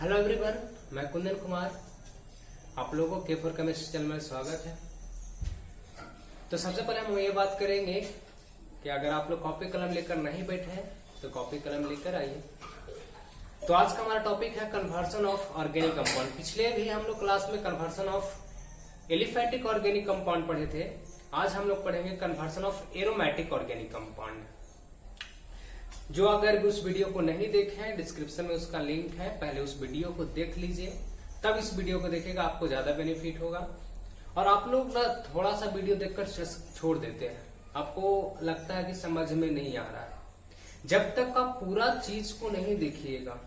Hello everyone, मैं कुंदन कुमार। आप लोगों को के4 केमिस्ट्री चैनल में स्वागत है। तो सबसे पहले हम ये बात करेंगे कि अगर आप लोग कॉपी कलम लेकर नहीं बैठे हैं तो कॉपी कलम लेकर आइए। तो आज का हमारा टॉपिक है कन्वर्सन ऑफ ऑर्गेनिक कंपाउंड। पिछले भी हम लोग क्लास में conversion of aliphatic organic compound पढ़े थे। आज हम लोग पढ़ेंगे conversion of aromatic organic compound. जो अगर उस वीडियो को नहीं देखे हैं, डिस्क्रिप्शन में उसका लिंक है, पहले उस वीडियो को देख लीजिए, तब इस वीडियो को देखेगा, आपको ज्यादा बेनिफिट होगा। और आप लोग ना थोड़ा सा वीडियो देखकर छोड़ देते हैं, आपको लगता है कि समझ में नहीं आ रहा है। जब तक आप पूरा चीज को नहीं देखिएगा,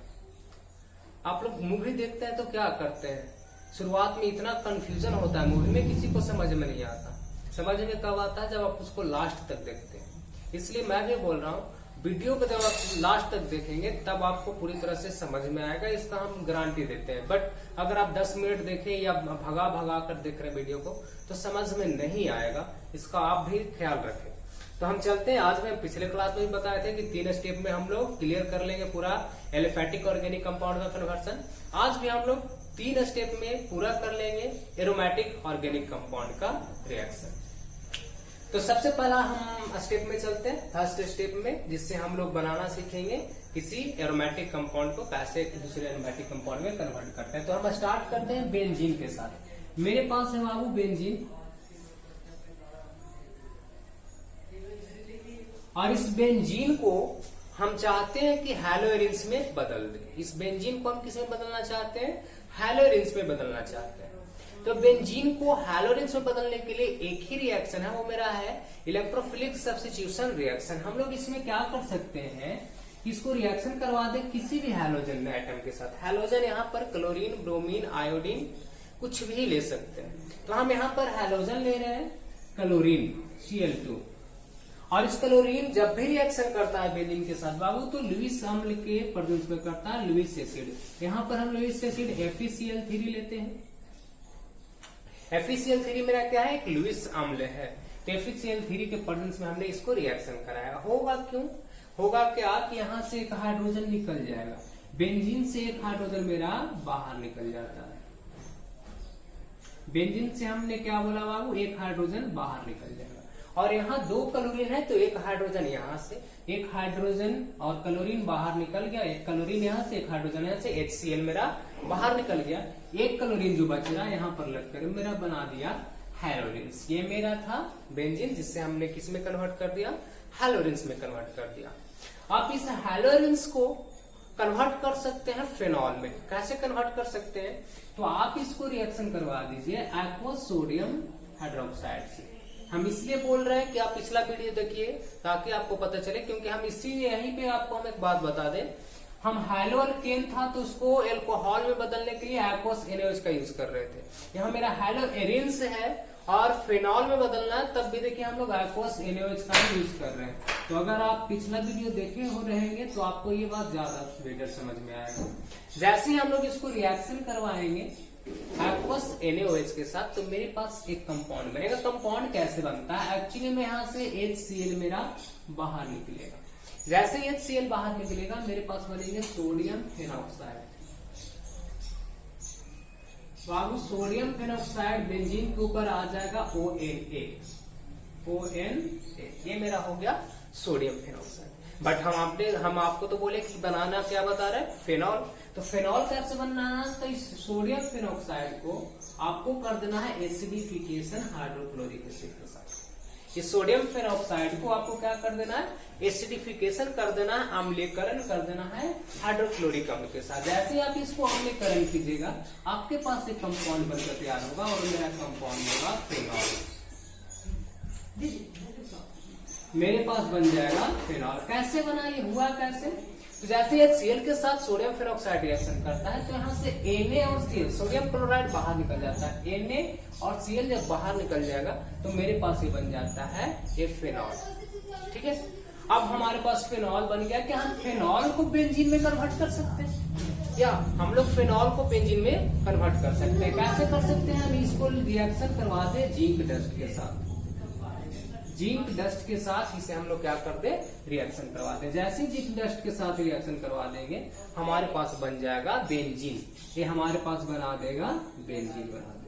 आप लोग मूवी देखते हैं तो क्या करते हैं, शुरुआत में इतना कंफ्यूजन होता है, मूवी में किसी को समझ में नहीं आता। समझ में कब आता है? जब आप उसको लास्ट तक देखते हैं। इसलिए मैं भी बोल रहा हूँ, वीडियो को जब आप लास्ट तक देखेंगे तब आपको पूरी तरह से समझ में आएगा, इसका हम गारंटी देते हैं। बट अगर आप 10 मिनट देखें या भगा भगा कर देख रहे हैं वीडियो को तो समझ में नहीं आएगा, इसका आप भी ख्याल रखें। तो हम चलते हैं। आज मैं पिछले क्लास में भी बताए थे कि 3 स्टेप में हम लोग क्लियर कर लेंगे पूरा एलिफैटिक ऑर्गेनिक कंपाउंड का कन्वर्सन। आज भी हम लोग 3 स्टेप में पूरा कर लेंगे एरोमेटिक ऑर्गेनिक कंपाउंड का रिएक्शन। तो सबसे पहला हम स्टेप में चलते हैं, फर्स्ट स्टेप में, जिससे हम लोग बनाना सीखेंगे किसी एरोमेटिक कंपाउंड को कैसे दूसरे एरोमेटिक कंपाउंड में कन्वर्ट करते हैं। तो हम स्टार्ट करते हैं बेंजीन के साथ। मेरे पास है बाबू बेंजीन, और इस बेंजीन को हम चाहते हैं कि हैलोएरिन्स में बदल दें। इस बेंजीन को हम किस में बदलना चाहते हैं? हैलोएरिन्स में बदलना चाहते हैं। तो बेंजीन को हैलोएरिन्स में बदलने के लिए एक ही रिएक्शन है, वो मेरा है इलेक्ट्रोफिलिक सब्स्टिट्यूशन रिएक्शन। हम लोग इसमें क्या कर सकते हैं, इसको रिएक्शन करवा दें किसी भी हैलोजन एटम के साथ। हैलोजन यहाँ पर क्लोरीन, ब्रोमीन, आयोडीन कुछ भी ले सकते हैं। तो हम यहाँ पर हैलोजन ले रहे हैं क्लोरीन Cl2, और इस क्लोरीन जब भी रिएक्शन करता है बेंजीन के साथ बाबू तो लुईस अम्ल के प्रोड्यूस में करता है लुईस एसिड। यहाँ पर हम लुईस एसिड FeCl3 लेते हैं। FeCl3 मेरा क्या है? एक लुईस अम्ल है। तो FeCl3 के प्रेजेंस में हमने इसको रिएक्शन कराया। होगा क्यों? होगा क्या कि यहाँ से एक हाइड्रोजन निकल जाएगा, बेंजीन से एक हाइड्रोजन मेरा बाहर निकल जाता है। बेंजीन से हमने क्या बोला बाबू? एक हाइड्रोजन बाहर निकल जाएगा। और यहाँ 2 क्लोरीन है तो एक हाइड्रोजन यहाँ से, एक हाइड्रोजन और क्लोरीन बाहर निकल गया। एक क्लोरीन यहाँ से, एक हाइड्रोजन यहाँ से, HCl मेरा बाहर निकल गया। एक क्लोरीन जो बच रहा यहाँ पर लगकर मेरा बना दिया हैलोएरिन्स। ये मेरा था बेंजीन, जिससे हमने किस में कन्वर्ट कर दिया? हैलोएरिन्स में कन्वर्ट कर दिया। आप इस हैलोएरिन्स को कन्वर्ट कर सकते हैं फेनॉल में। कैसे कन्वर्ट कर सकते हैं? तो आप इसको रिएक्शन करवा दीजिए एक्वस सोडियम हाइड्रोक्साइड से। हम इसलिए बोल रहे हैं कि आप पिछला वीडियो देखिए ताकि आपको पता चले, क्योंकि हम यहीं पे आपको हम एक बात बता दें, हम हाइलो अल्केन था तो उसको एल्कोहल में बदलने के लिए एक्वस NaOH का यूज कर रहे थे। यहाँ मेरा हैलोएरिन्स है और फेनॉल में बदलना है, तब भी देखिए हम लोग एक्वस NaOH का यूज कर रहे हैं। तो अगर आप पिछला वीडियो देखे हो रहेंगे तो आपको ये बात ज्यादा बेटर समझ में आएगा। जैसे ही हम लोग इसको रिएक्शन करवाएंगे एक्वस NaOH के साथ तो मेरे पास एक कंपाउंड बनेगा। कंपाउंड कैसे बनता है? एक्चुअली में यहाँ से HCl मेरा बाहर निकलेगा। जैसे ही HCl बाहर निकलेगा मेरे पास बनेंगे सोडियम फेनॉक्साइड। बाबू सोडियम फेनॉक्साइड बेंजीन के ऊपर आ जाएगा ONA। ये मेरा हो गया सोडियम फेनॉक्साइड। बट हम आपको तो बोले कि बनाना क्या बता रहे हैं? फेनॉल। तो फेनॉल कैसे बनना है? तो इस सोडियम फेनॉक्साइड को आपको कर देना है एसिडिफिकेशन हाइड्रोक्लोरिक एसिड के साथ। इस सोडियम फेनॉक्साइड को आपको क्या कर देना है? एसिडिफिकेशन कर देना है, अम्लीकरण कर देना है हाइड्रोक्लोरिक अम्ल के साथ। जैसे आप इसको अम्लीकरण कीजिएगा आपके पास एक कंपाउंड बनकर तैयार होगा, और मेरा कंपाउंड होगा फेनॉल। मेरे पास बन जाएगा फेनॉल। कैसे बना? ये हुआ कैसे? तो जैसे HCl के साथ सोडियम फेनॉक्साइड रिएक्शन करता है तो यहाँ से Na और Cl, सोडियम क्लोराइड बाहर निकल जाता है। Na और Cl जब बाहर निकल जाएगा तो मेरे पास ये बन जाता है ये फेनॉल। ठीक है, अब हमारे पास फेनॉल बन गया। क्या हम फेनॉल को बेंजीन में कन्वर्ट कर सकते हैं? या हम लोग फेनॉल को बेंजीन में कन्वर्ट कर सकते हैं। कैसे कर सकते हैं? हम इसको रिएक्शन करवा दे जिंक डस्ट के साथ। जिंक डस्ट के साथ इसे हम लोग क्या करते हैं, रिएक्शन करवाते हैं। जैसे जिंक डस्ट के साथ रिएक्शन करवा देंगे हमारे पास बन जाएगा बेंजीन। ये हमारे पास बना देगा बेंजीन, बना देगा।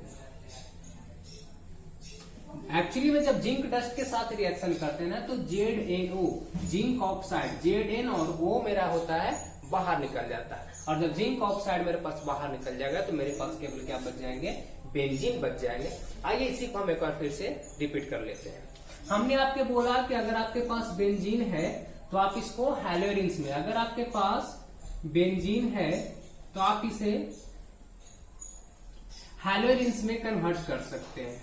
एक्चुअली में जब जिंक डस्ट के साथ रिएक्शन करते हैं ना तो ZnO जिंक ऑक्साइड, Zn और O मेरा होता है बाहर निकल जाता है, और जब जिंक ऑक्साइड मेरे पास बाहर निकल जाएगा तो मेरे पास केवल क्या बच जाएंगे, बेंजीन बच जाएंगे। आइए इसी को हम एक बार फिर से रिपीट कर लेते हैं। हमने आपके बोला कि अगर आपके पास बेंजीन है तो आप इसको हैलोरिन्स में, अगर आपके पास बेंजीन है तो आप इसे हैलोरिन्स में कन्वर्ट कर सकते हैं।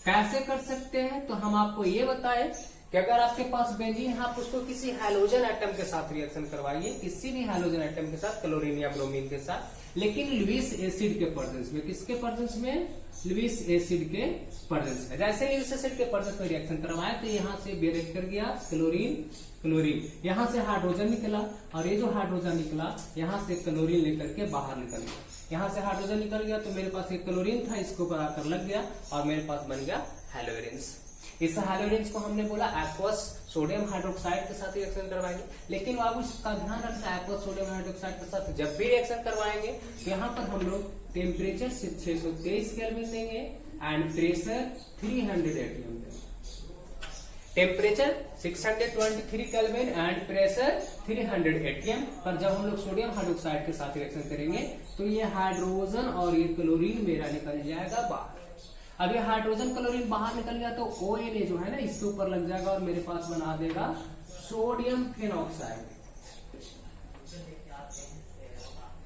कैसे कर सकते हैं, तो हम आपको ये बताएं कि अगर आपके पास बेंजीन है आप उसको किसी हैलोजन एटम के साथ रिएक्शन करवाइए, किसी भी हैलोजन एटम के साथ, क्लोरीन या ब्रोमीन के साथ, लेकिन लुईस एसिड के प्रेजेंस में। किसके प्रेजेंस में, लुईस एसिड के प्रेजेंस में। जैसे लुईस एसिड के प्रेजेंस में रिएक्शन करवाए तो यहाँ से ब्रेक कर गया क्लोरीन, क्लोरीन, यहाँ से हाइड्रोजन निकला, और ये जो हाइड्रोजन निकला यहाँ से क्लोरीन लेकर के बाहर निकल गया। यहाँ से हाइड्रोजन निकल गया तो मेरे पास एक क्लोरीन था, इसको बराबर लग गया और मेरे पास बन गया हैलोरिन्स। इस हैलोरिन्स को हमने बोला एक्वस सोडियम हाइड्रोक्साइड के साथ रिएक्शन करवाएंगे, लेकिन बाबू इसका ध्यान रखना, एक्वस सोडियम हाइड्रोक्साइड के साथ जब भी रिएक्शन करवाएंगे तो यहाँ पर हम लोग टेम्परेचर 623 केल्विन देंगे एंड प्रेशर 300 atm देंगे। Temperature 623 kelvin and pressure 300 atm पर जब हम लोग सोडियम हाइड्रोक्साइड के साथ रिएक्शन करेंगे तो ये हाइड्रोजन और ये क्लोरीन मेरा निकल जाएगा बाहर। अब ये हाइड्रोजन क्लोरीन बाहर निकल गया तो ONA जो है ना इसके ऊपर लग जाएगा और मेरे पास बना देगा सोडियम फेनॉक्साइड।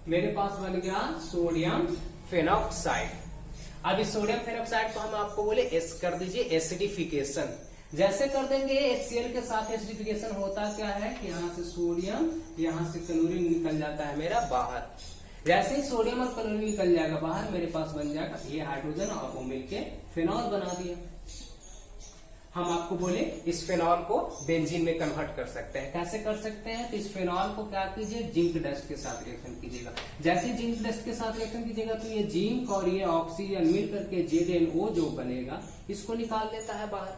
मेरे पास बन गया सोडियम फेनॉक्साइड। अब इस सोडियम फेनॉक्साइड को हम आपको बोले एस कर दीजिए, एसिडिफिकेशन। जैसे कर देंगे HCl के साथ एसिडिफिकेशन होता क्या है कि यहाँ से सोडियम, यहाँ से क्लोरीन निकल जाता है मेरा बाहर। जैसे ही सोडियम और क्लोरीन निकल जाएगा बाहर मेरे पास बन जाएगा ये हाइड्रोजन और वो मिलके फेनॉल बना दिया। हम आपको बोले इस फेनॉल को बेंजीन में कन्वर्ट कर सकते हैं। कैसे कर सकते हैं, तो इस फेनॉल को क्या कीजिए, जिंक डस्ट के साथ रिएक्शन कीजिएगा। जैसे जिंक डस्ट के साथ रिएक्शन कीजिएगा तो ये जिंक और ये ऑक्सीजन मिल करके ZnO जो बनेगा इसको निकाल देता है बाहर।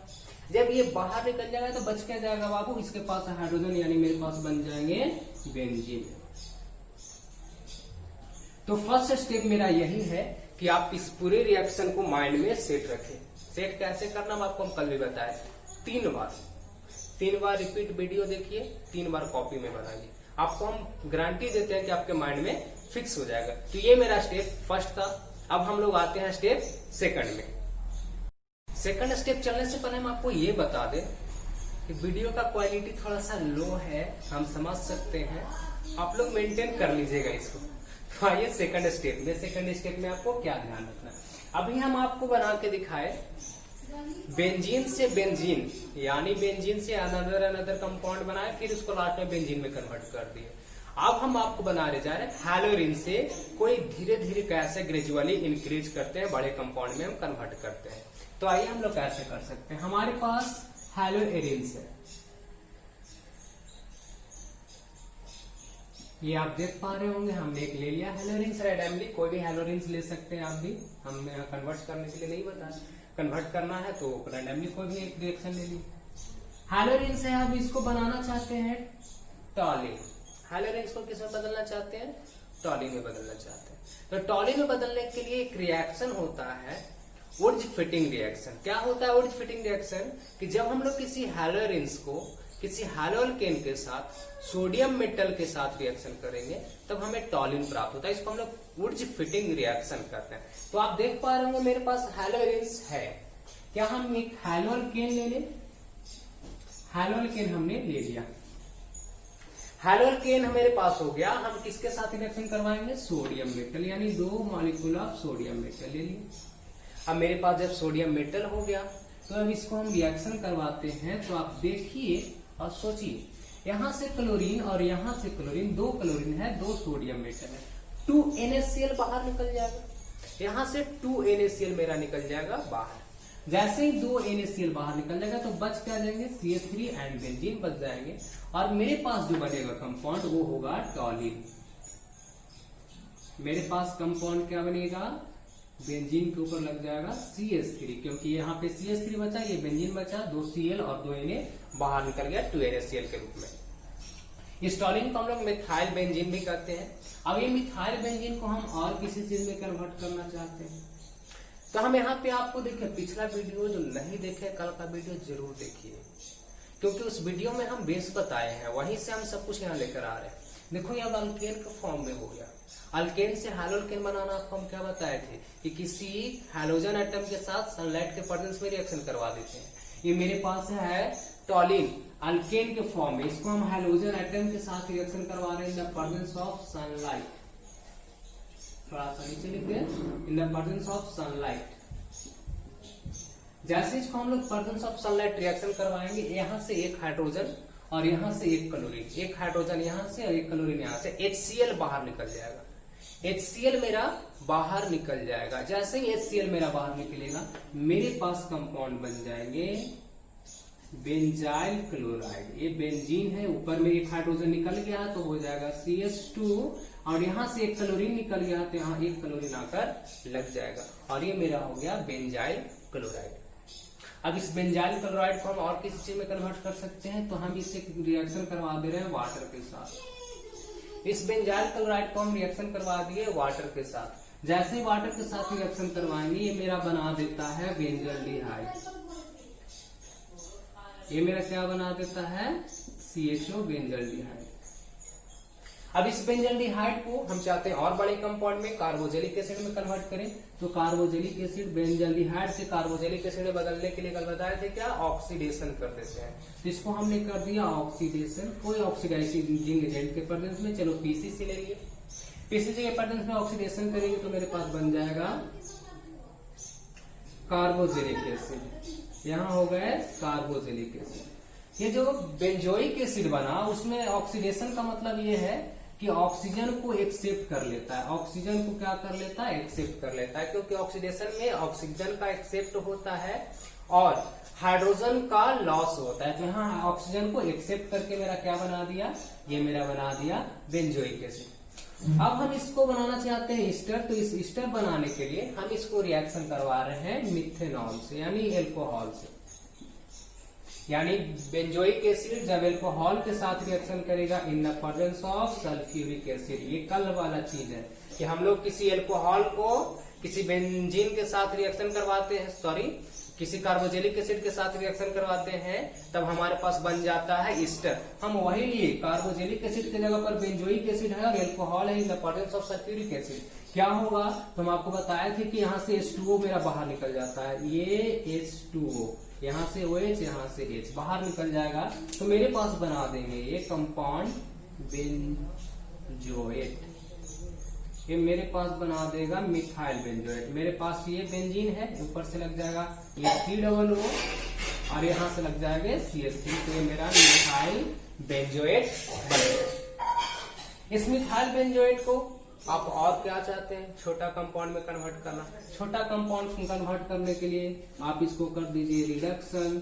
जब ये बाहर निकल जाएगा तो बच क्या जाएगा बाबू, इसके पास हाइड्रोजन, यानी मेरे पास बन जाएंगे बेंजीन। तो फर्स्ट स्टेप मेरा यही है कि आप इस पूरे रिएक्शन को माइंड में सेट रखें। सेट कैसे करना आपको हम कल भी बताए, 3 बार रिपीट वीडियो देखिए, 3 बार कॉपी में बनाइए। आपको हम गारंटी देते हैं कि आपके माइंड में फिक्स हो जाएगा। तो ये मेरा स्टेप फर्स्ट था। अब हम लोग आते हैं स्टेप सेकंड में। सेकंड स्टेप चलने से पहले हम आपको ये बता दें कि वीडियो का क्वालिटी थोड़ा सा लो है, हम समझ सकते हैं, आप लोग मेंटेन कर लीजिएगा इसको। तो आइए सेकंड स्टेप में। सेकंड स्टेप में आपको क्या ध्यान रखना है, अभी हम आपको बना के दिखाए बेंजीन से बेंजीन, यानी बेंजीन से अनदर कंपाउंड बनाए, फिर उसको लास्ट में बेंजीन में कन्वर्ट कर दिए। अब हम आपको बना रहे जा रहे हैं हैलोरिन से कोई धीरे धीरे कैसे ग्रेजुअली इंक्रीज करते हैं, बड़े कंपाउंड में हम कन्वर्ट करते हैं। तो आइए हम लोग कैसे कर सकते हैं। हमारे पास हैलोरिन है, ये आप देख पा रहे होंगे, हमने एक ले लिया हैलोरिन रैंडमली। कोई भी हैलोरिन ले सकते हैं आप भी, हम कन्वर्ट करने के लिए नहीं बताया। कन्वर्ट करना है तो रैंडमली कोई भी एक रिएक्शन ले ली। हैलोरिन से हम इसको बनाना चाहते हैं टॉलिन। हैलोरिन को किस में बदलना चाहते हैं, टॉलिन में बदलना चाहते हैं। तो टॉलिन में बदलने के लिए एक रिएक्शन होता है वुड्स फिटिंग रिएक्शन। क्या होता है वुड्स फिटिंग रिएक्शन, कि जब हम लोग किसी हैलोरिन को किसी हैलोअल्केन के साथ सोडियम मेटल के साथ रिएक्शन करेंगे तब हमें टॉलिन प्राप्त होता है। इसको हम लोग वुड्स फिटिंग रिएक्शन करते हैं। तो आप देख पा रहे होंगे मेरे पास हैलोरिन्स है। क्या हम एक हैलोअल्केन ले लें, हैलोअल्केन हमने ले लिया, हैलोअल्केन मेरे पास हो गया। हम किसके साथ रिएक्शन करवाएंगे, सोडियम मेटल, यानी 2 मॉलिक्यूल ऑफ सोडियम मेटल ले लिए। अब मेरे पास जब सोडियम मेटल हो गया तो अब इसको हम रिएक्शन करवाते हैं। तो आप देखिए और सोचिए, यहां से क्लोरीन और यहां से क्लोरीन, 2 क्लोरीन है, 2 सोडियम मेटल है, 2 NaCl बाहर निकल जाएगा। यहां से 2 NaCl मेरा निकल जाएगा बाहर। जैसे ही 2 NaCl बाहर निकल जाएगा तो बच क्या जाएंगे, CH3 एंड बेंजीन बच जाएंगे। और मेरे पास जो बनेगा कंपाउंड वो होगा टॉलिन। मेरे पास कंपाउंड क्या बनेगा, बेंजीन के ऊपर लग जाएगा CH3, क्योंकि यहाँ पे CH3 बचा, ये बेंजीन बचा, 2 Cl और 2 Na बाहर निकल गया 2 NaCl के रूप में। इस टॉलिन को हम लोग मिथाइल बेंजीन भी कहते हैं। अब ये मिथाइल बेंजीन को हम और किसी चीज में कन्वर्ट करना चाहते हैं, तो हम यहाँ पे आपको देखिए पिछला वीडियो जो नहीं देखे कल का वीडियो जरूर देखिए, क्योंकि उस वीडियो में हम बेस बताए हैं, वहीं से हम सब कुछ यहाँ लेकर आ रहे हैं। देखो ये अब अल्केन के फॉर्म में हो गया। अल्केन से हैलोल्केन बनाना आपको हम क्या बताए थे कि किसी हैलोजन एटम के साथ सनलाइट के प्रेजेंस में रिएक्शन करवा देते हैं। ये मेरे पास है टॉलिन अल्केन के फॉर्म में, इसको हम हैलोजन एटम के साथ रिएक्शन करवा रहे हैं in the presence of sunlight. थोड़ा सा नीचे लिख दें, in the presence of sunlight. जैसे इसको हम लोग प्रेजेंस ऑफ सनलाइट रिएक्शन करवाएंगे, यहाँ से एक हाइड्रोजन और यहाँ से एक क्लोरीन, एक हाइड्रोजन यहाँ से और एक क्लोरीन यहाँ से, HCl बाहर निकल जाएगा। HCl मेरा बाहर निकल जाएगा। जैसे ही HCl मेरा बाहर निकलेगा, मेरे पास कंपाउंड बन जाएंगे बेंजाइल क्लोराइड। ये बेंजीन है, ऊपर में एक हाइड्रोजन निकल गया तो हो जाएगा CH2, और यहाँ से एक क्लोरीन निकल गया तो यहाँ एक क्लोरीन आकर लग जाएगा, और ये मेरा हो गया बेंजाइल क्लोराइड। अब इस बेंजाइल क्लोराइड को हम और किसी चीज में कन्वर्ट कर सकते हैं, तो हम इससे रिएक्शन करवा दे रहे हैं वाटर के साथ। इस बेंजाइल क्लोराइड को हम रिएक्शन करवा दिए वाटर के साथ। जैसे ही वाटर के साथ रिएक्शन करवाएंगे, ये मेरा बना देता है बेंजल्डिहाइड। ये मेरा क्या बना देता है CHO बेंजल्डिहाइड। अब इस बेंजल्डिहाइड को हम चाहते हैं और बड़े कंपाउंड में कार्बोजेलिक एसिड में कन्वर्ट करें, तो कार्बोजेलिक एसिड बेंजल्डिहाइड से कार्बोजेलिक एसिड में बदलने के लिए कल बताए थे क्या, ऑक्सीडेशन कर देते हैं। तो इसको हमने कर दिया ऑक्सीडेशन, कोई ऑक्सीडाइजिंग एजेंट के प्रेजेंस में। चलो PCC ले लिए, PCC के प्रेजेंस में ऑक्सीडेशन करेंगे तो मेरे पास बन जाएगा कार्बोजेलिक एसिड। यहाँ हो गए कार्बोजेलिक एसिड। ये जो बेंजोइक एसिड बना, उसमें ऑक्सीडेशन का मतलब ये है कि ऑक्सीजन को एक्सेप्ट कर लेता है। ऑक्सीजन को क्या कर लेता है, एक्सेप्ट कर लेता है, क्योंकि ऑक्सीडेशन में ऑक्सीजन का एक्सेप्ट होता है और हाइड्रोजन का लॉस होता है। तो यहाँ ऑक्सीजन को एक्सेप्ट करके मेरा क्या बना दिया, ये मेरा बना दिया बेंजोइक एसिड। अब हम इसको बनाना चाहते हैं ईस्टर, तो इस ईस्टर बनाने के लिए हम इसको रिएक्शन करवा रहे हैं मिथेनॉल से, यानी एल्कोहल से। यानी बेंजोइक एसिड जब एल्कोहल के साथ रिएक्शन करेगा in the presence of sulphuric acid. ये कल वाला चीज है कि हम लोग किसी एल्कोहल को किसी बेंजीन के साथ रिएक्शन करवाते हैं, सॉरी किसी कार्बोजेलिक एसिड के साथ रिएक्शन करवाते हैं, तब हमारे पास बन जाता है ईस्टर। हम वही लिए, कार्बोजेलिक एसिड की जगह पर बेंजोइक एसिड है और एल्कोहल है in the presence of sulphuric acid. क्या होगा, तो हम आपको बताए थे कि यहाँ से H2O मेरा बाहर निकल जाता है। ये H2O, यहाँ से OH, यहाँ से H बाहर निकल जाएगा, तो मेरे पास बना देंगे ये कंपाउंड बेंजोएट। ये मेरे पास बना देगा मिथाइल बेंजोएट। मेरे पास ये बेंजीन है, ऊपर से लग जाएगा ये COO और यहाँ से लग जाएगा CH3, तो ये मेरा मिथाइल बेंजोएट बनेगा। इस मिथाइल बेंजोएट को आप और क्या चाहते हैं, छोटा कंपाउंड में कन्वर्ट करना। छोटा कंपाउंड में कन्वर्ट करने के लिए आप इसको कर दीजिए रिडक्शन।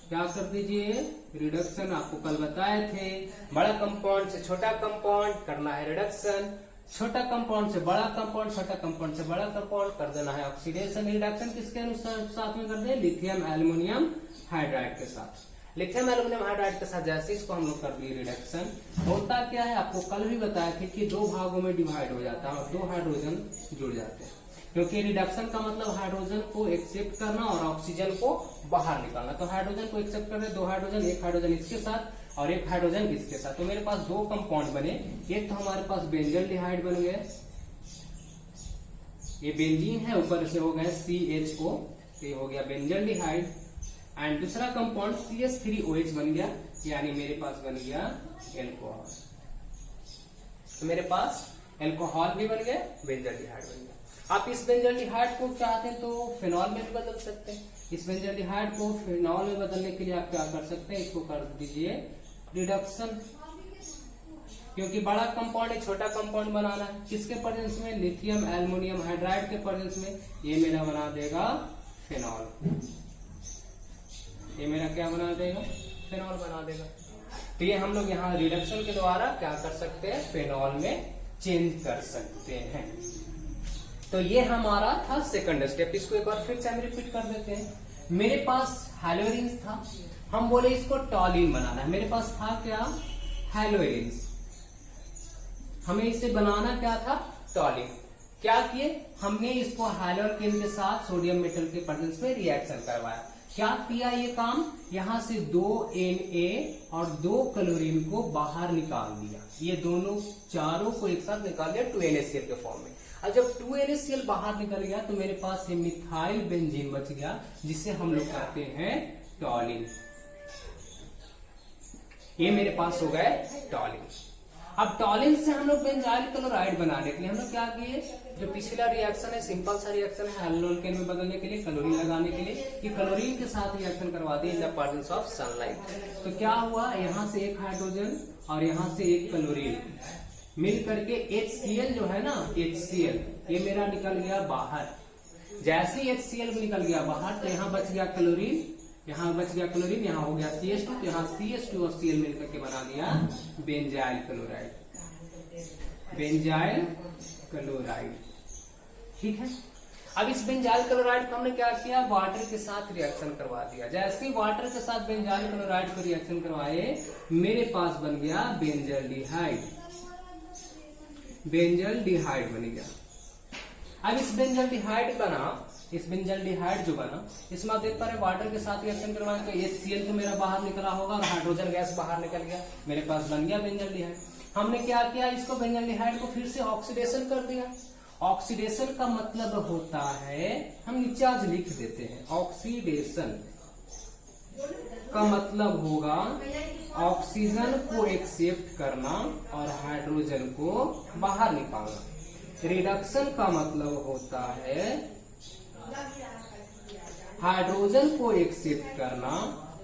क्या कर दीजिए, रिडक्शन। आपको कल बताए थे बड़ा कंपाउंड से छोटा कंपाउंड करना है रिडक्शन, छोटा कंपाउंड से बड़ा कंपाउंड, छोटा कंपाउंड से बड़ा कंपाउंड कर देना है ऑक्सीडेशन। रिडक्शन किसके अनुसार साथ में कर दे, लिथियम एल्युमिनियम हाइड्राइड के साथ। लिथियम एल्युमिनियम हाइड्राइड के साथ जैसे इसको हम लोग कर दिए रिडक्शन, होता क्या है आपको कल भी बताया था कि 2 भागों में डिवाइड हो जाता है और 2 हाइड्रोजन जुड़ जाते हैं, क्योंकि रिडक्शन का मतलब हाइड्रोजन को एक्सेप्ट करना और ऑक्सीजन को बाहर निकालना। तो हाइड्रोजन को एक्सेप्ट कर रहे 2 हाइड्रोजन, एक हाइड्रोजन इसके साथ और एक हाइड्रोजन इसके साथ, तो मेरे पास 2 कंपाउंड बने। एक तो हमारे पास बेंजल्डिहाइड बन गया, ये बेंजीन है, ऊपर से हो गया CHO, ये हो गया बेंजल्डिहाइड, एंड दूसरा कंपाउंड CH3OH बन गया, यानी मेरे पास बन गया एल्कोहल। तो मेरे पास एल्कोहल भी बन गया, बेंजल्डिहाइड बन गया। आप इस बेंजल्डिहाइड को चाहते हैं तो फिनॉल में भी बदल सकते हैं। इस बेंजल्डिहाइड को फिनॉल में बदलने के लिए आप क्या कर सकते हैं, इसको कर दीजिए रिडक्शन, क्योंकि बड़ा कंपाउंड है, छोटा कंपाउंड बनाना है। किसके प्रेजेंस में, लिथियम एल्युमिनियम हाइड्राइड के प्रेजेंस में, ये मेरा बना देगा फिनॉल। ये मेरा क्या बना देगा, फिनॉल बना देगा। तो ये हम लोग यहाँ रिडक्शन के द्वारा क्या कर सकते हैं, फिनॉल में चेंज कर सकते हैं। तो ये हमारा था सेकंड स्टेप। इसको एक बार फिर से हम रिपीट कर देते हैं। मेरे पास हैलोजेंस था, हम बोले इसको टॉलिन बनाना है। मेरे पास था क्या? हैलोजेंस। हमें इसे बनाना क्या था? टॉलिन। क्या किए? हमने इसको हैलोकेन के साथ सोडियम मेटल के प्रेजेंस में रिएक्शन करवाया। क्या किया ये काम? यहां से 2 Na और 2 क्लोरीन को बाहर निकाल दिया। ये दोनों चारों को एक साथ निकाल दिया 2NaCl के फॉर्म में। अब जब 2NaCl बाहर निकल गया तो मेरे पास ये मिथाइल बेंजीन बच गया, जिसे हम लोग कहते हैं टॉलिन। ये मेरे पास हो गए टॉलिन। अब टॉलिन से हम लोग बेंजाइल क्लोराइड बनाने के लिए हम लोग क्या किए? जो पिछला रिएक्शन है, सिंपल सा रिएक्शन है, हैलोकेन में बदलने के लिए, क्लोरीन लगाने के लिए, ये क्लोरीन के साथ रिएक्शन करवा दिए in the presence of sunlight. तो क्या हुआ? यहां से एक हाइड्रोजन और यहां से एक क्लोरीन मिल करके HCl जो है ना, HCl ये मेरा निकल गया बाहर। जैसे ही HCl निकल गया बाहर तो यहाँ बच गया क्लोरीन, यहाँ बच गया क्लोरीन, यहाँ हो गया CH2, तो यहाँ CH2 और Cl मिलकर के बना दिया बेंजाइल क्लोराइड। बेंजाइल क्लोराइड, ठीक है। अब इस बेंजाइल क्लोराइड को हमने क्या किया? वाटर के साथ रिएक्शन करवा दिया। जैसे ही वाटर के साथ बेंजाइल क्लोराइड को रिएक्शन करवाए, मेरे पास बन गया बेंजल्डिहाइड। बेंजल्डिहाइड बन गया। अब इस बेंजल्डिहाइड बना, इस बेंजल्डिहाइड जो बना, इसमें आप देख पा रहे वाटर के साथ रिएक्शन करवाएं तो HCl तो मेरा बाहर निकला होगा और हाइड्रोजन गैस बाहर निकल गया, मेरे पास बन गया बेंजल्डिहाइड। हमने क्या किया? इसको बेंजल्डिहाइड को फिर से ऑक्सीडेशन कर दिया। ऑक्सीडेशन का मतलब होता है, हम नीचे आज लिख देते हैं, ऑक्सीडेशन का मतलब होगा ऑक्सीजन को एक्सेप्ट करना और हाइड्रोजन को बाहर निकालना। रिडक्शन का मतलब होता है हाइड्रोजन को एक्सेप्ट करना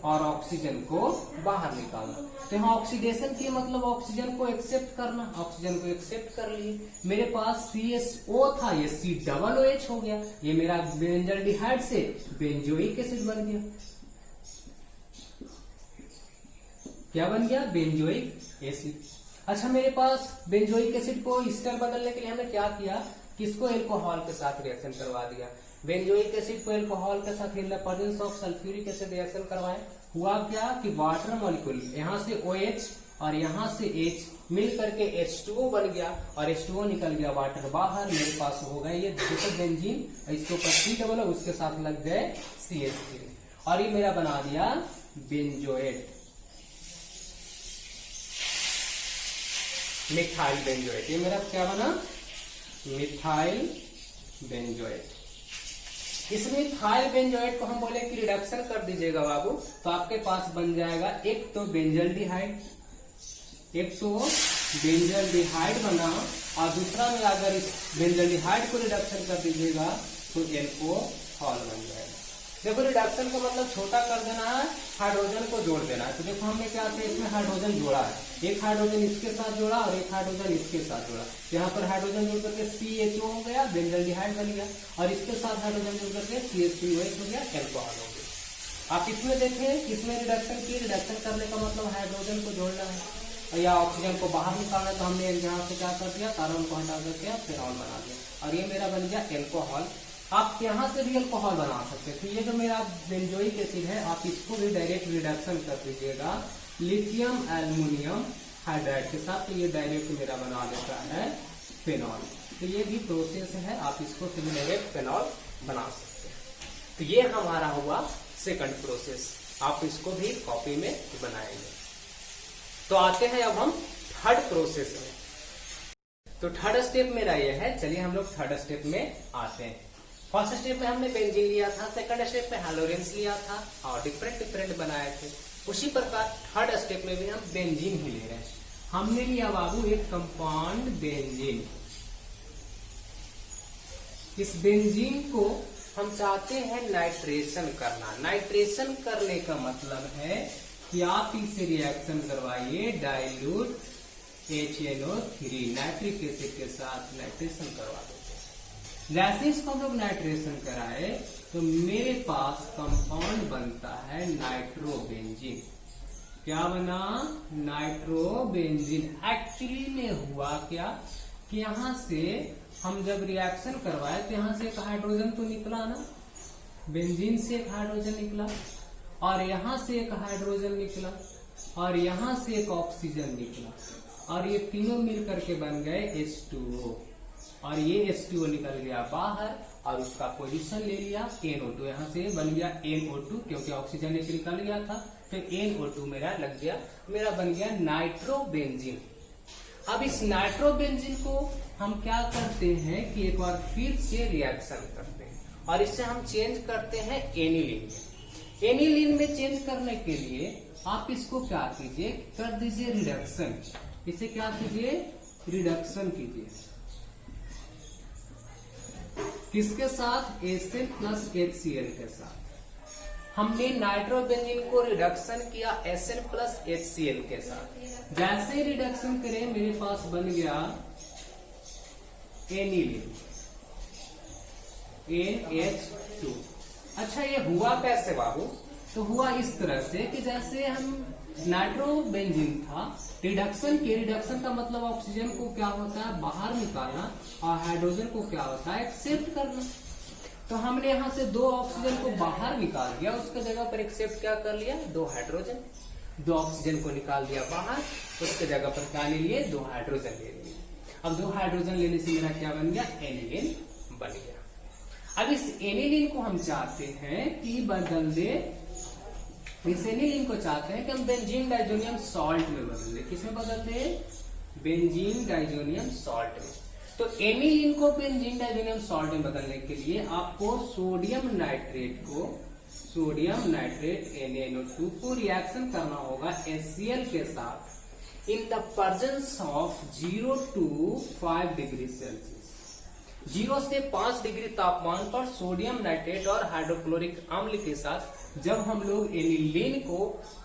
और ऑक्सीजन को बाहर निकालना। तो यहाँ ऑक्सीडेशन की मतलब ऑक्सीजन को एक्सेप्ट करना, ऑक्सीजन को एक्सेप्ट कर लिए। मेरे पास CSO था, ये COOH हो गया। ये मेरा बेंजल्डिहाइड से बेंजोइक एसिड बन गया। क्या बन गया? Benzoic acid. अच्छा, मेरे पास बेंजोइक एसिड को स्टर बदलने के लिए हमने क्या किया? किसको? एल्कोहल के साथ रिएक्शन करवा दिया। बेंजोइक एसिड को एल्कोहल के साथ in the presence of sulphuric acid reaction करवाए। हुआ क्या कि वाटर मॉलिक्यूल यहाँ से OH और यहाँ से H मिल करके H2O बन गया और H2O निकल गया वाटर बाहर। मेरे पास हो गए ये दूसरे बेंजीन, इसके ऊपर C डबल, उसके साथ लग गए CH3 और ये मेरा बना दिया बेंजोएट, मिथाइल बेंजोएट। ये मेरा क्या बना? Methyl benzoate. इस मिथाइल बेंजोएट को हम बोले कि रिडक्शन कर दीजिएगा बाबू, तो आपके पास बन जाएगा एक तो बेंजल्डिहाइड, एक तो बेंजल्डिहाइड बना और दूसरा में अगर इस बेंजल्डिहाइड को रिडक्शन कर दीजिएगा तो एल्कोहल बन जाएगा। देखो, रिडक्शन का मतलब छोटा कर देना है, हाइड्रोजन को जोड़ देना है। तो देखो हमने क्या किया, इसमें हाइड्रोजन जोड़ा है, एक हाइड्रोजन इसके साथ जोड़ा और एक हाइड्रोजन इसके साथ जोड़ा। यहाँ पर हाइड्रोजन जोड़ करके CHO हो गया, बेंजल्डिहाइड बन गया और इसके साथ हाइड्रोजन जोड़ करके CH3OH हो गया, एल्कोहल हो गया। आप इसमें देखें, इसमें रिडक्शन की, रिडक्शन करने का मतलब हाइड्रोजन को जोड़ना है या ऑक्सीजन को बाहर निकालना। तो हमने यहाँ से क्या कर दिया? कार्बन को हटा करके फिनॉल बना दिया और ये मेरा बन गया एल्कोहल। आप यहाँ से भी अल्कोहल बना सकते हैं। तो ये जो मेरा बेंजोइक एसिड है, आप इसको भी डायरेक्ट रिडक्शन कर दीजिएगा लिथियम एल्युमिनियम हाइड्राइड के साथ, तो ये डायरेक्ट मेरा बना देता है फिनॉल। तो ये भी प्रोसेस है, आप इसको फिर डायरेक्ट फिनॉल बना सकते हैं। तो ये हमारा हुआ सेकंड प्रोसेस, आप इसको भी कॉपी में बनाएंगे। तो आते हैं अब हम थर्ड प्रोसेस में। तो थर्ड स्टेप मेरा ये है। चलिए हम लोग थर्ड स्टेप में आते हैं। फर्स्ट स्टेप में हमने बेंजीन लिया था, सेकंड स्टेप में हैलोजेंस लिया था और डिफरेंट बनाए थे। उसी प्रकार थर्ड स्टेप में भी हम बेंजीन ही ले रहे हैं। हमने लिया बाबू एक कंपाउंड बेंजीन। इस बेंजीन को हम चाहते हैं नाइट्रेशन करना। नाइट्रेशन करने का मतलब है कि आप इसे रिएक्शन करवाइए डाइल्यूट HNO3 नाइट्रिक एसिड के साथ नाइट्रेशन करवा देते हैं। जैसे इसको हम लोग नाइट्रेशन कराए तो मेरे पास कंपाउंड बनता है नाइट्रोबेंजीन। क्या बना? नाइट्रोबेंजीन। एक्चुअली में हुआ क्या, कि यहाँ से हम जब रिएक्शन करवाए तो यहाँ से एक हाइड्रोजन तो निकला ना, बेंजीन से एक हाइड्रोजन निकला, और यहाँ से एक हाइड्रोजन निकला, और यहाँ से एक ऑक्सीजन निकला, और ये तीनों मिल करके बन गए H2O, और ये H2O निकल गया बाहर और उसका पोजीशन ले लिया NO2, यहाँ से बन गया NO2 क्योंकि ऑक्सीजन एक निकल गया था, तो NO2 मेरा लग गया, मेरा बन गया नाइट्रोबेंजीन। अब इस नाइट्रोबेंजीन को हम क्या करते हैं कि एक बार फिर से रिएक्शन करते हैं और इससे हम चेंज करते हैं एनिलीन में। एनिलीन में चेंज करने के लिए आप इसको क्या कीजिए, कर दीजिए रिडक्शन, इसे क्या कीजिए, रिडक्शन कीजिए, किसके साथ, एसिड प्लस HCl के साथ। हमने नाइट्रोबेंजीन को रिडक्शन किया Sn प्लस HCl के साथ। जैसे रिडक्शन करें मेरे पास बन गया एनिलीन NH2। अच्छा ये हुआ कैसे बाबू, तो हुआ इस तरह से कि जैसे हम नाइट्रोबेंजीन था, रिडक्शन के, रिडक्शन का मतलब ऑक्सीजन को क्या होता है, बाहर निकालना, और हाइड्रोजन को क्या होता है, एक्सेप्ट करना। तो हमने यहाँ से 2 ऑक्सीजन को बाहर निकाल दिया, उसके जगह पर एक्सेप्ट क्या कर लिया, 2 हाइड्रोजन। 2 ऑक्सीजन को निकाल दिया बाहर, उसके जगह पर क्या ले लिए, 2 हाइड्रोजन ले लिए। अब 2 हाइड्रोजन लेने से मेरा क्या बन गया, एनिलीन बन गया। अब इस एनिलीन को हम चाहते हैं कि बदल दे, इस एनिलीन को चाहते हैं कि हम बेंजीन डाइजोनियम सॉल्ट में बदल दे। किसमें बदलते हैं, बेंजीन डाइजोनियम सॉल्ट में। तो एनिलीन को बेंजीन डाइजोनियम सॉल्ट में बदलने के लिए आपको सोडियम नाइट्रेट को, सोडियम नाइट्रेट NaNO2 को रिएक्शन करना होगा HCl के साथ in the presence of 0 to 5 degree Celsius. 0 से 5 डिग्री तापमान पर सोडियम नाइट्रेट और हाइड्रोक्लोरिक अम्ल के साथ जब हम लोग एनिलीन को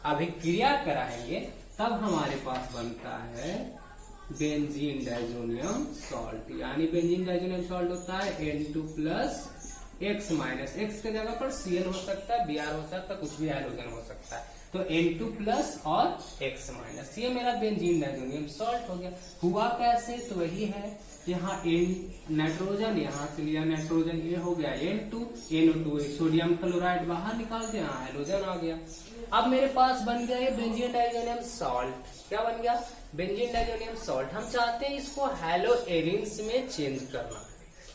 अभिक्रिया कराएंगे तब हमारे पास बनता है बेंजीन डाइजोनियम सॉल्ट। यानी बेंजीन डाइजोनियम सॉल्ट होता है N2 plus X minus, X के जगह पर Cl हो सकता है, Br हो सकता है, कुछ भी हाइड्रोजन हो सकता है, तो N2 प्लस और X माइनस, ये मेरा बेंजीन डाइजोनियम सॉल्ट हो गया। हुआ कैसे, तो वही है, यहाँ नाइट्रोजन, यहाँ से लिया नाइट्रोजन, ये हो गया N2, NO2 सोडियम क्लोराइड बाहर निकाल दिया, हाइड्रोजन आ गया। अब मेरे पास बन गया ये बेंजीन डाइजोनियम सॉल्ट। क्या बन गया, बेंजीन डाइजोनियम सॉल्ट। हम चाहते हैं इसको हैलोएरिन्स में चेंज करना।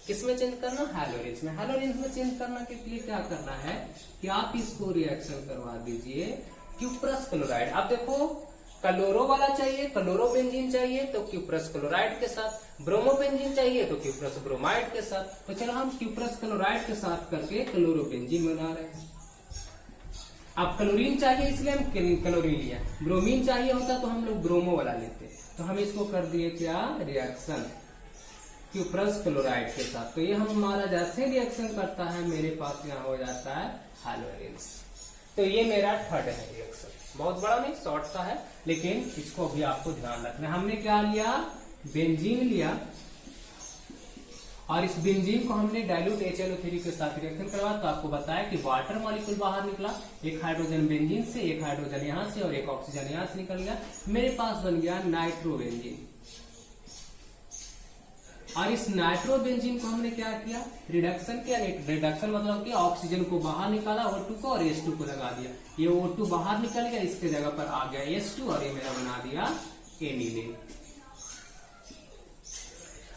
किसमें चेंज करना, हैलोएरिन्स में। हैलोएरिन्स में चेंज करने के लिए क्या करना है कि आप इसको रिएक्शन करवा दीजिए क्यूप्रस क्लोराइड। आप देखो, क्लोरो वाला चाहिए, क्लोरोबेंजीन चाहिए तो क्यूप्रस क्लोराइड के साथ, ब्रोमोबेंजीन चाहिए तो क्यूप्रस ब्रोमाइड के साथ। तो चलो हम क्यूप्रस क्लोराइड के साथ करके क्लोरोबेंजीन बना रहे हैं। अब क्लोरीन चाहिए इसलिए हम क्लोरीन लिया, ब्रोमीन चाहिए होता तो हम लोग ब्रोमो वाला लेते। तो हम इसको कर दिए क्या, रिएक्शन क्यूप्रस क्लोराइड के साथ। तो ये हम हमारा जैसे रिएक्शन करता है मेरे पास यहाँ हो जाता है हैलोएरिन्स। तो ये मेरा थर्ड है रिएक्शन, बहुत बड़ा नहीं, शॉर्ट सा है, लेकिन इसको भी आपको ध्यान रखना है। हमने क्या लिया, बेंजीन लिया, और इस बेंजीन को हमने डाइल्यूट HNO3 के साथ रिएक्शन करवाया तो आपको बताया कि वाटर मॉलिक्यूल बाहर निकला, एक हाइड्रोजन बेंजीन से, एक हाइड्रोजन यहाँ से और एक ऑक्सीजन यहाँ से निकल गया। मेरे पास बन गया नाइट्रोबेंजीन। और इस नाइट्रोबेंजीन को हमने क्या किया, रिडक्शन किया। रिडक्शन मतलब कि ऑक्सीजन को बाहर निकाला O2 को और H2 को लगा दिया। ये O2 बाहर निकल गया, इसके जगह पर आ गया H2 और ये मेरा बना दिया एनिलीन।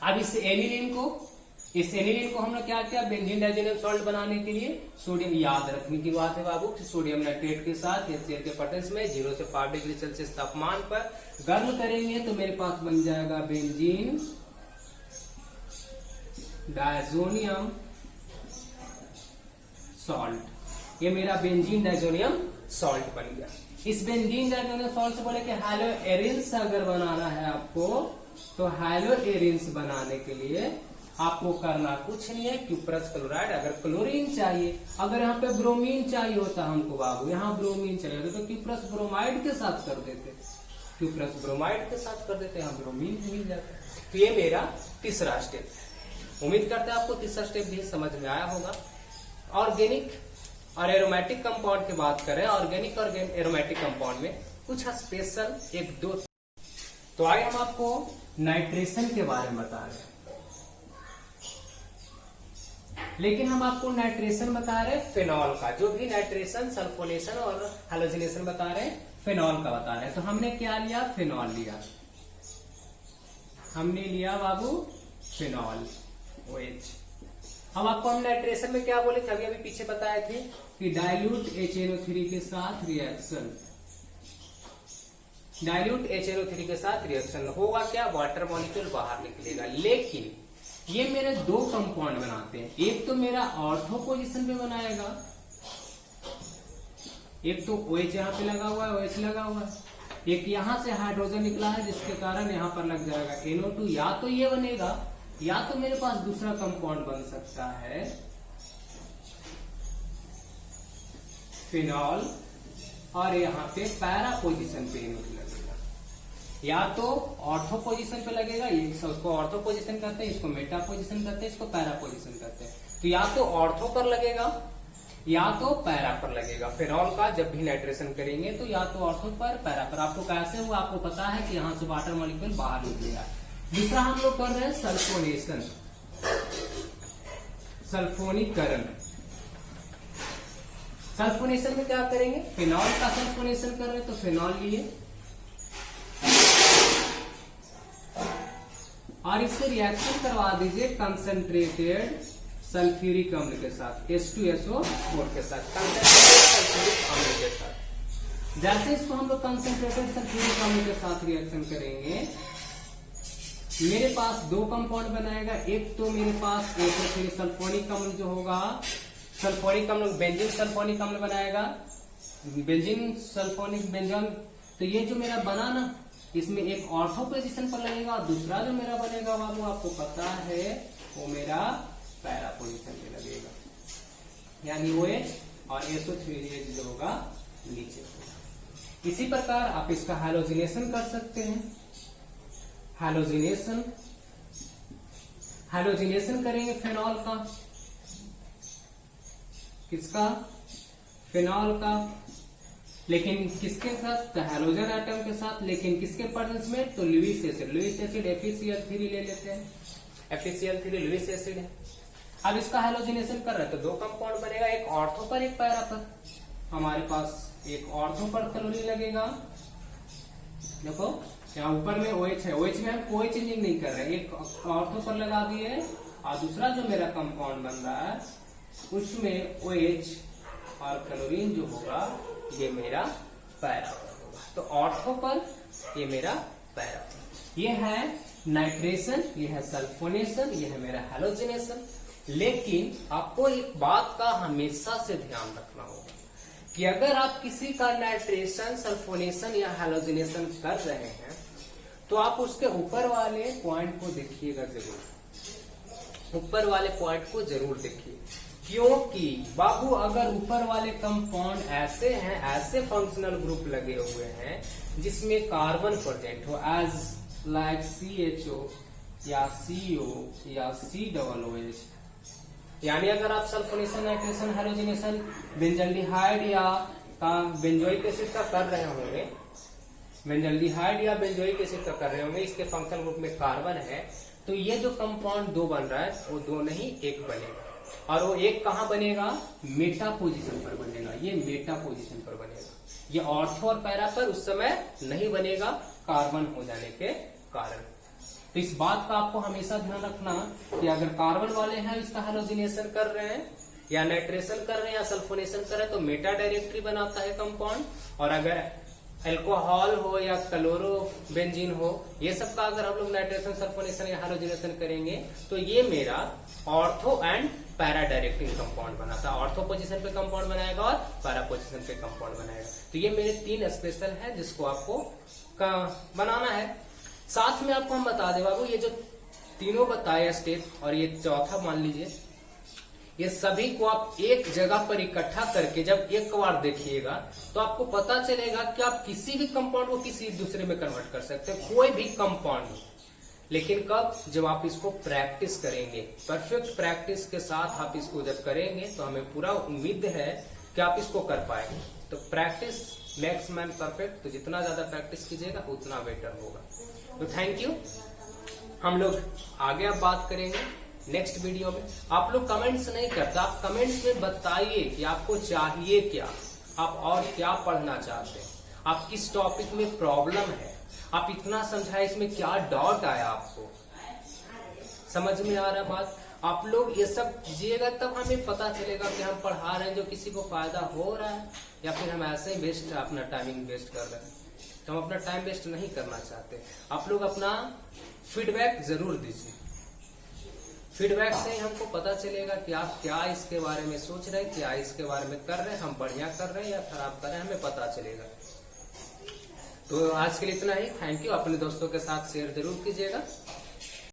अब इस एनिलीन को हमने क्या किया, बेंजीन डाइजोनियम सॉल्ट बनाने के लिए सोडियम, याद रखने की बात है बाबू, सोडियम नाइट्रेट के साथ HCl के प्रेजेंस में 0 से 5 डिग्री सेल्सियस तापमान पर गर्म करेंगे तो मेरे पास बन जाएगा बेंजीन डाइजोनियम सॉल्ट। ये मेरा बेंजीन डाइजोनियम सॉल्ट बन गया। इस बेंजीन डाइजोनियम सॉल्ट से बोले कि हैलोएरिन्स अगर बनाना है आपको, तो हैलोएरिन्स बनाने के लिए आपको करना कुछ नहीं है, क्यूप्रस क्लोराइड। अगर क्लोरीन चाहिए, अगर यहाँ पे ब्रोमीन चाहिए होता हमको बाबू, यहाँ ब्रोमीन चाहिए होता तो क्यूप्रस ब्रोमाइड के साथ कर देते, क्यूप्रस ब्रोमाइड के साथ कर देते, यहाँ ब्रोमीन मिल जाता। तो ये मेरा तीसरा स्टेप है। उम्मीद करते हैं आपको तीसरा स्टेप भी समझ में आया होगा। ऑर्गेनिक और एरोमेटिक कंपाउंड की बात करें, ऑर्गेनिक और एरोमेटिक कंपाउंड में कुछ स्पेशल 1-2 तो आगे हम आपको नाइट्रेशन के बारे में बता रहे हैं, लेकिन हम आपको नाइट्रेशन बता रहे हैं फिनॉल का। जो भी नाइट्रेशन, सल्फोनेशन और हैलोजिनेशन बता रहे हैं, फिनॉल का बता रहे हैं। तो हमने क्या लिया? फिनॉल लिया। हमने लिया बाबू फिनॉल, OH। अब आपको हम नाइट्रेशन में क्या बोले थे, अभी अभी पीछे बताए थे कि डाइल्यूट HNO3 के साथ रिएक्शन, डाइल्यूट HNO3 के साथ रिएक्शन होगा क्या? वाटर मॉलिक्यूल बाहर निकलेगा। लेकिन ये मेरे दो कंपाउंड बनाते हैं, एक तो मेरा ऑर्थो पोजीशन पे बनाएगा, एक तो OH यहाँ पे लगा हुआ है, OH लगा हुआ है, एक यहां से हाइड्रोजन निकला है जिसके कारण यहां पर लग जाएगा NO2। या तो ये बनेगा या तो मेरे पास दूसरा कंपाउंड बन सकता है फिनॉल, और यहाँ पे पैरा पोजीशन पे लगेगा, या तो ऑर्थो पोजीशन पे लगेगा, इसको ऑर्थो पोजीशन कहते हैं, इसको मेटा पोजीशन कहते हैं, इसको पैरा पोजीशन कहते हैं। तो या तो ऑर्थो पर लगेगा या तो पैरा पर लगेगा। फिनॉल का जब भी नाइट्रेशन करेंगे तो या तो ऑर्थो पर, पैरा पर। आपको कैसे हुआ? आपको पता है कि यहां से वाटर मॉलिक्यूल बाहर निकलेगा। दूसरा हम लोग कर रहे हैं सल्फोनेशन, सल्फोनीकरण। सल्फोनेशन में क्या करेंगे? फिनॉल का सल्फोनेशन कर रहे हैं तो फिनॉल लिए और इससे रिएक्शन करवा दीजिए कंसंट्रेटेड सल्फ्यूरिक अम्ल के साथ, H2SO4 के साथ, कंसंट्रेटेड सल्फ्यूरिक अम्ल के साथ। जैसे इसको हम लोग कंसंट्रेटेड सल्फ्यूरिक अम्ल के साथ रिएक्शन करेंगे, मेरे पास दो कंपाउंड बनाएगा। एक तो मेरे पास एक सल्फोनिक अम्ल जो होगा, सल्फोनिक अम्ल बेंजीन सल्फोनिक अम्ल बनाएगा, बेंजीन सल्फोनिक बेंजन। तो ये जो मेरा बना ना, इसमें एक ऑर्थो पोजीशन पर लगेगा और दूसरा जो मेरा बनेगा बाबू आपको पता है वो मेरा पैरा पोजीशन पे लगेगा, यानी OH और SO3 जो होगा नीचे होगा। इसी प्रकार आप इसका हैलोजिनेशन कर सकते हैं। हैलोजिनेशन, हैलोजिनेशन करेंगे फिनॉल का, किसका? फिनॉल का, लेकिन किसके साथ? तो हैलोजन एटम के साथ, लेकिन किसके प्रेजेंस में? तो Lewis acid. Lewis acid FeCl3 ले लेते हैं, FeCl3 लुईस एसिड है। अब इसका हैलोजिनेशन कर रहे हैं तो दो कंपाउंड बनेगा, एक ऑर्थो पर एक पैरा पर। हमारे पास एक ऑर्थो पर क्लोरीन लगेगा, देखो यहाँ ऊपर में OH है, OH में हम कोई चेंजिंग नहीं कर रहे हैं, एक ऑर्थो पर लगा दिए और दूसरा जो मेरा कंपाउंड बन रहा है उसमें OH और क्लोरीन जो होगा ये मेरा पैरा पर होगा। तो ऑर्थो पर ये मेरा पैरा पर। ये है नाइट्रेशन, ये है सल्फोनेशन, ये है मेरा हैलोजिनेशन। लेकिन आपको एक बात का हमेशा से ध्यान रखना होगा कि अगर आप किसी का नाइट्रेशन, सल्फोनेशन या हैलोजिनेशन कर रहे हैं तो आप उसके ऊपर वाले पॉइंट को देखिएगा जरूर, ऊपर वाले पॉइंट को जरूर देखिए। क्योंकि बाबू अगर ऊपर वाले कंपाउंड ऐसे हैं, ऐसे फंक्शनल ग्रुप लगे हुए हैं जिसमें कार्बन प्रेजेंट हो, एज लाइक CHO या CO या COOH, यानी अगर आप सल्फोनेशन, नाइट्रेशन, हैलोजिनेशन बेंजल्डिहाइड या बेंजोइक एसिड का कर रहे होंगे, बेंजल्डिहाइड या बेंजोइक एसिड का कर रहे होंगे, इसके फंक्शनल ग्रुप में कार्बन है, तो ये जो कंपाउंड दो बन रहा है वो दो नहीं एक बनेगा। और वो एक कहां बनेगा? मेटा पोजीशन पर बनेगा, ये मेटा पोजीशन पर बनेगा। ये ऑर्थो और पैरा पर उस समय नहीं बनेगा कार्बन हो जाने के कारण। तो इस बात का आपको हमेशा ध्यान रखना कि अगर कार्बन वाले हैं इसका हैलोजिनेशन कर रहे हैं या नाइट्रेशन कर रहे हैं या सल्फोनेशन कर रहे हैं तो मेटा डायरेक्टरी बनाता है कंपाउंड। और अगर अल्कोहल हो या क्लोरो बेंजीन हो, ये सब का अगर हम लोग नाइट्रेशन, सल्फोनेशन या हैलोजिनेशन करेंगे तो ये मेरा ortho and para directing compound बनाता है। ऑर्थो पोजीशन पे कंपाउंड बनाएगा और पैरा पोजीशन पे कंपाउंड बनाएगा। तो ये मेरे तीन स्पेशल है जिसको आपको बनाना है। साथ में आपको हम बता दे बाबू, ये जो तीनों बताए स्टेप और ये चौथा मान लीजिए, ये सभी को आप एक जगह पर इकट्ठा करके जब एक बार देखिएगा तो आपको पता चलेगा कि आप किसी भी कंपाउंड को किसी दूसरे में कन्वर्ट कर सकते हैं, कोई भी कंपाउंड। लेकिन कब? जब आप इसको प्रैक्टिस करेंगे, परफेक्ट प्रैक्टिस के साथ आप इसको जब करेंगे तो हमें पूरा उम्मीद है कि आप इसको कर पाएंगे। तो प्रैक्टिस मैक्स मैन परफेक्ट। तो जितना ज्यादा प्रैक्टिस कीजिएगा उतना बेटर होगा। तो थैंक यू। हम लोग आगे अब बात करेंगे नेक्स्ट वीडियो में। आप लोग कमेंट्स नहीं करते, आप कमेंट्स में बताइए कि आपको चाहिए क्या, आप और क्या पढ़ना चाहते हैं, आप किस टॉपिक में प्रॉब्लम है, आप इतना समझाए इसमें क्या डाउट आया, आपको समझ में आ रहा बात। आप लोग ये सब कीजिएगा तब हमें पता चलेगा कि हम पढ़ा रहे हैं जो किसी को फायदा हो रहा है, या फिर हम ऐसे ही वेस्ट अपना टाइमिंग वेस्ट कर रहे हैं। तो हम अपना टाइम वेस्ट नहीं करना चाहते। आप लोग अपना फीडबैक जरूर दीजिए, फीडबैक से ही हमको पता चलेगा कि आप क्या इसके बारे में सोच रहे हैं, क्या इसके बारे में कर रहे हैं, हम बढ़िया कर रहे हैं या खराब कर रहे हैं, हमें पता चलेगा। तो आज के लिए इतना ही। Thank you. अपने दोस्तों के साथ शेयर जरूर कीजिएगा।